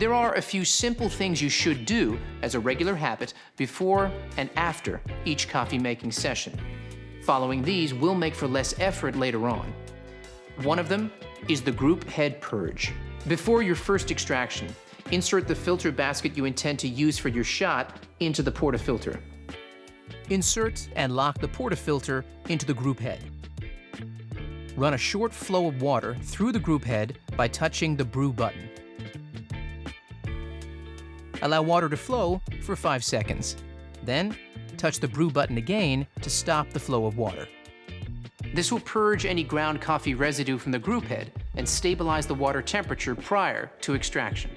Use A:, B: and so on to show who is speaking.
A: There are a few simple things you should do as a regular habit before and after each coffee making session. Following these will make for less effort later on. One of them is the group head purge. Before your first extraction, insert the filter basket you intend to use for your shot into the portafilter. Insert and lock the portafilter into the group head. Run a short flow of water through the group head by touching the Brew button. Allow water to flow for 5 seconds. Then, touch the Brew button again to stop the flow of water. This will purge any ground coffee residue from the group head and stabilize the water temperature prior to extraction.